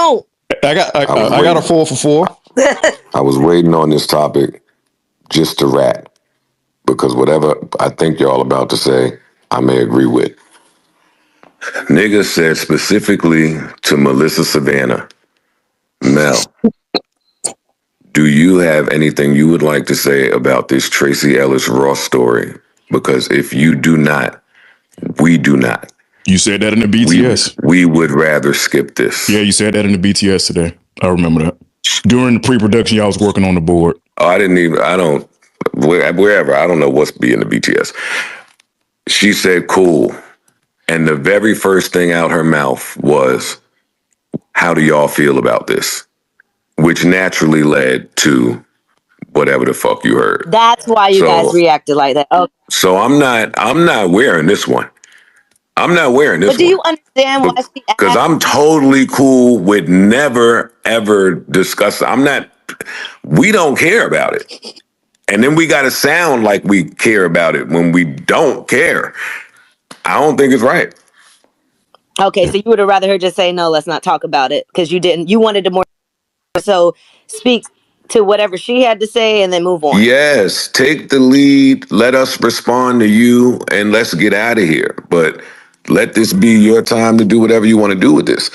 Oh, I got a 4 for 4. I was waiting on this topic just to rat, because whatever I think y'all about to say, I may agree with. Nigga said specifically to Melyssa Savannah, Mel, do you have anything you would like to say about this Tracee Ellis Ross story? Because if you do not, we do not. You said that in the BTS. We would rather skip this. Yeah, you said that in the BTS today. I remember that. During the pre-production, y'all was working on the board. Oh, wherever. I don't know what's be in the BTS. She said, cool. And the very first thing out her mouth was, how do y'all feel about this? Which naturally led to whatever the fuck you heard. That's why you guys reacted like that. Okay. So I'm not wearing this one. I'm not wearing this one. But do you understand why she asked? Because I'm totally cool with never, ever discuss. We don't care about it. And then we got to sound like we care about it when we don't care. I don't think it's right. Okay, so you would have rather her just say, no, let's not talk about it, because you wanted to more so speak to whatever she had to say and then move on. Yes, take the lead, let us respond to you, and let's get out of here. But let this be your time to do whatever you want to do with this.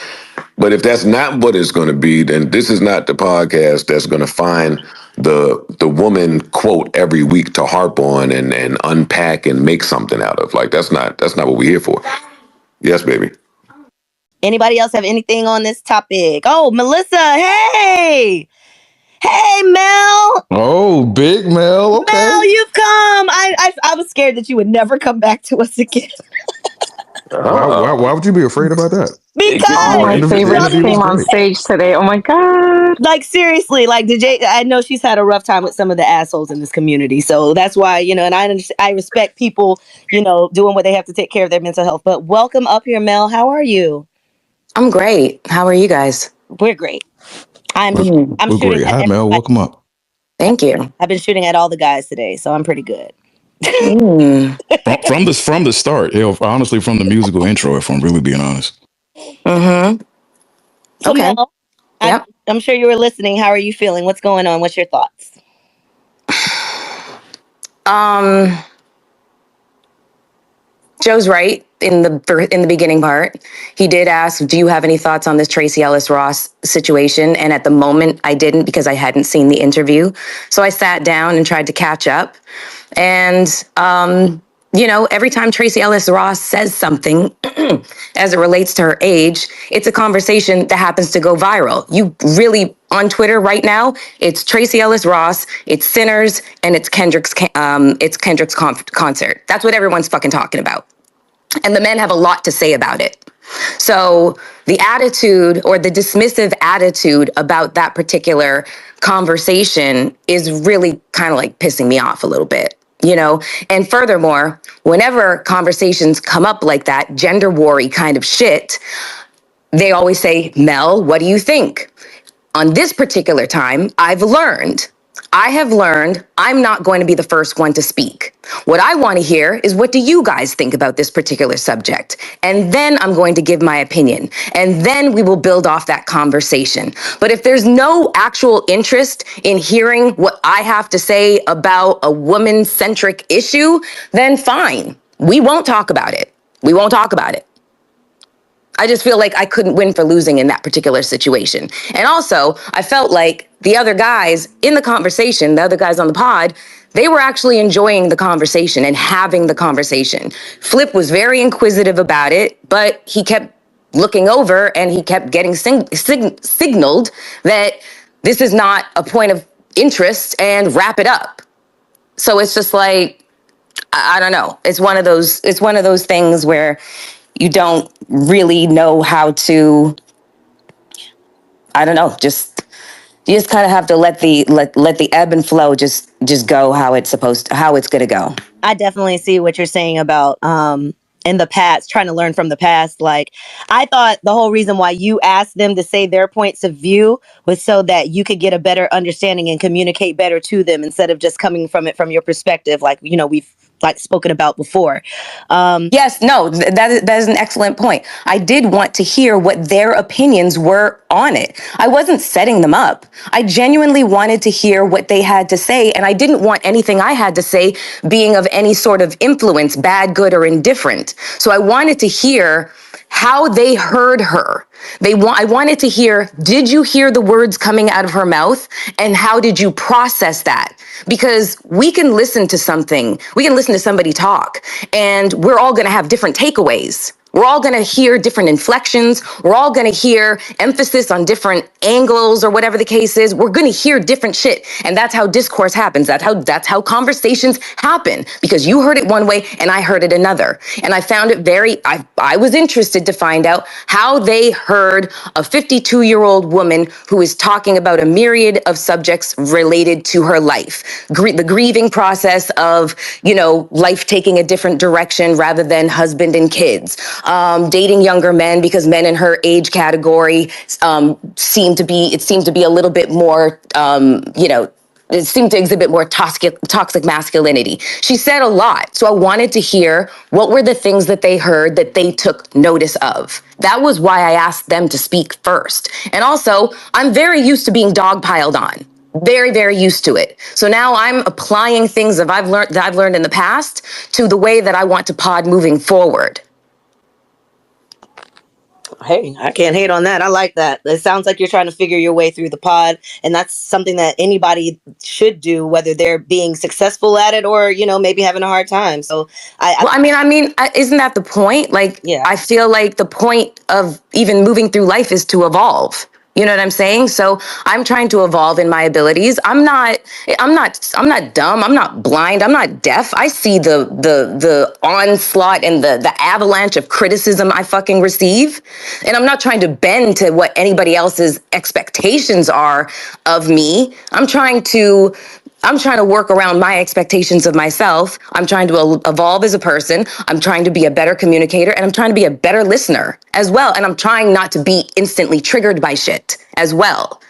But if that's not what it's going to be, then this is not the podcast that's going to find the woman quote every week to harp on and unpack and make something out of. Like, that's not what we're here for. Yes, baby. Anybody else have anything on this topic? Oh, Melyssa, hey! Hey, Mel! Oh, big Mel, okay. Mel, you've come! I was scared that you would never come back to us again. Why would you be afraid about that? Because all my favorites came on stage today. Oh my God. Like, seriously, like I know she's had a rough time with some of the assholes in this community. So that's why, and I respect people, doing what they have to take care of their mental health. But welcome up here, Mel. How are you? I'm great. How are you guys? We're great. I'm We're great. Hi, Mel. Welcome up. Thank you. I've been shooting at all the guys today, so I'm pretty good. From the start, honestly, from the musical intro, if I'm really being honest. Mm-hmm. So Okay. Mel, Yep. I'm sure you were listening. How are you feeling? What's going on? What's your thoughts? Joe's right in the beginning part. He did ask, do you have any thoughts on this Tracee Ellis Ross situation? And at the moment I didn't, because I hadn't seen the interview. So I sat down and tried to catch up. And, every time Tracee Ellis Ross says something as it relates to her age, it's a conversation that happens to go viral. You really, on Twitter right now, it's Tracee Ellis Ross, it's Sinners, and it's Kendrick's concert. That's what everyone's fucking talking about. And the men have a lot to say about it. So the attitude, or the dismissive attitude about that particular conversation, is really kind of like pissing me off a little bit. And furthermore, whenever conversations come up like that, gender war-y kind of shit, they always say, Mel, what do you think? On this particular time, I have learned I'm not going to be the first one to speak. What I want to hear is, what do you guys think about this particular subject? And then I'm going to give my opinion. And then we will build off that conversation. But if there's no actual interest in hearing what I have to say about a woman-centric issue, then fine. We won't talk about it. I just feel like I couldn't win for losing in that particular situation. And also, I felt like the other guys in the conversation, the other guys on the pod, they were actually enjoying the conversation and having the conversation. Flip was very inquisitive about it, but he kept looking over and he kept getting signaled that this is not a point of interest and wrap it up. So it's just like, I don't know. It's one of those things where you don't really know how to, I don't know, you just kind of have to let the ebb and flow just go how it's going to go. I definitely see what you're saying about in the past, trying to learn from the past. Like, I thought the whole reason why you asked them to say their points of view was so that you could get a better understanding and communicate better to them, instead of just coming from it from your perspective. Like, we've like spoken about before. Yes, no, that is an excellent point. I did want to hear what their opinions were on it. I wasn't setting them up. I genuinely wanted to hear what they had to say, and I didn't want anything I had to say being of any sort of influence, bad, good, or indifferent. So I wanted to hear how they heard her. I wanted to hear, did you hear the words coming out of her mouth? And how did you process that? Because we can listen to somebody talk, and we're all going to have different takeaways. We're all going to hear different inflections. We're all going to hear emphasis on different angles or whatever the case is. We're going to hear different shit. And that's how discourse happens. That's how conversations happen, because you heard it one way and I heard it another. And I found it I was interested to find out how they heard a 52-year-old woman who is talking about a myriad of subjects related to her life. The grieving process of, life taking a different direction rather than husband and kids. Dating younger men, because men in her age category seemed to be a little bit more, it seemed to exhibit more toxic masculinity. She said a lot. So I wanted to hear what were the things that they heard that they took notice of. That was why I asked them to speak first. And also, I'm very used to being dogpiled on. Very, very used to it. So now I'm applying things that I've learned in the past to the way that I want to pod moving forward. Hey, I can't hate on that. I like that. It sounds like you're trying to figure your way through the pod, and that's something that anybody should do, whether they're being successful at it or, maybe having a hard time. So I mean, isn't that the point? Like, yeah. I feel like the point of even moving through life is to evolve. You know what I'm saying? So I'm trying to evolve in my abilities. I'm not dumb. I'm not blind. I'm not deaf. I see the onslaught and the avalanche of criticism I fucking receive. And I'm not trying to bend to what anybody else's expectations are of me. I'm trying to work around my expectations of myself. I'm trying to evolve as a person. I'm trying to be a better communicator, and I'm trying to be a better listener as well. And I'm trying not to be instantly triggered by shit as well.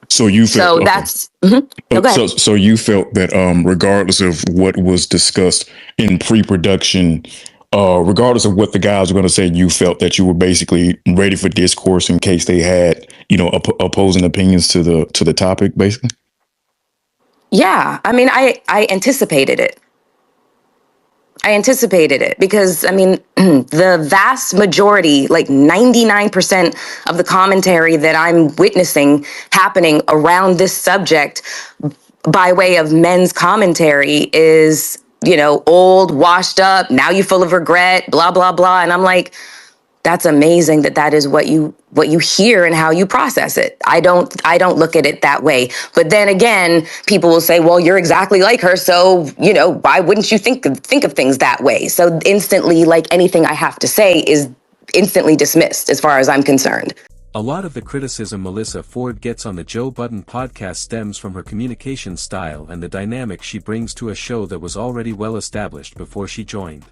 So you felt, so that's, No, go ahead. So you felt that regardless of what was discussed in pre-production, regardless of what the guys were going to say, you felt that you were basically ready for discourse in case they had, opposing opinions to the topic, basically. Yeah, I mean, I anticipated it. Because, the vast majority, like 99% of the commentary that I'm witnessing happening around this subject by way of men's commentary is, old, washed up, now you're full of regret, blah, blah, blah. And I'm like, that's amazing that is what you hear and how you process it. I don't look at it that way. But then again, people will say, well, you're exactly like her. So, why wouldn't you think of things that way? So instantly, like anything I have to say is instantly dismissed as far as I'm concerned. A lot of the criticism Melyssa Ford gets on the Joe Budden podcast stems from her communication style and the dynamic she brings to a show that was already well established before she joined.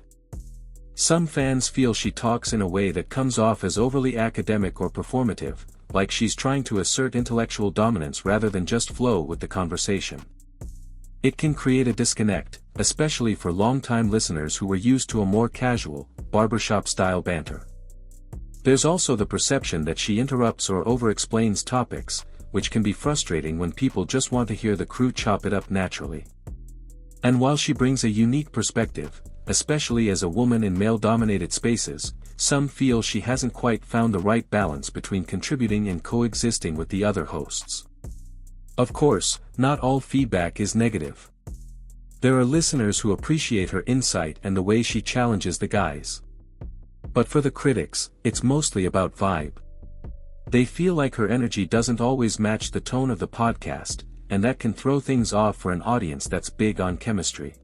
Some fans feel she talks in a way that comes off as overly academic or performative, like she's trying to assert intellectual dominance rather than just flow with the conversation. It can create a disconnect, especially for longtime listeners who were used to a more casual, barbershop-style banter. There's also the perception that she interrupts or over-explains topics, which can be frustrating when people just want to hear the crew chop it up naturally. And while she brings a unique perspective, especially as a woman in male-dominated spaces, some feel she hasn't quite found the right balance between contributing and coexisting with the other hosts. Of course, not all feedback is negative. There are listeners who appreciate her insight and the way she challenges the guys. But for the critics, it's mostly about vibe. They feel like her energy doesn't always match the tone of the podcast, and that can throw things off for an audience that's big on chemistry.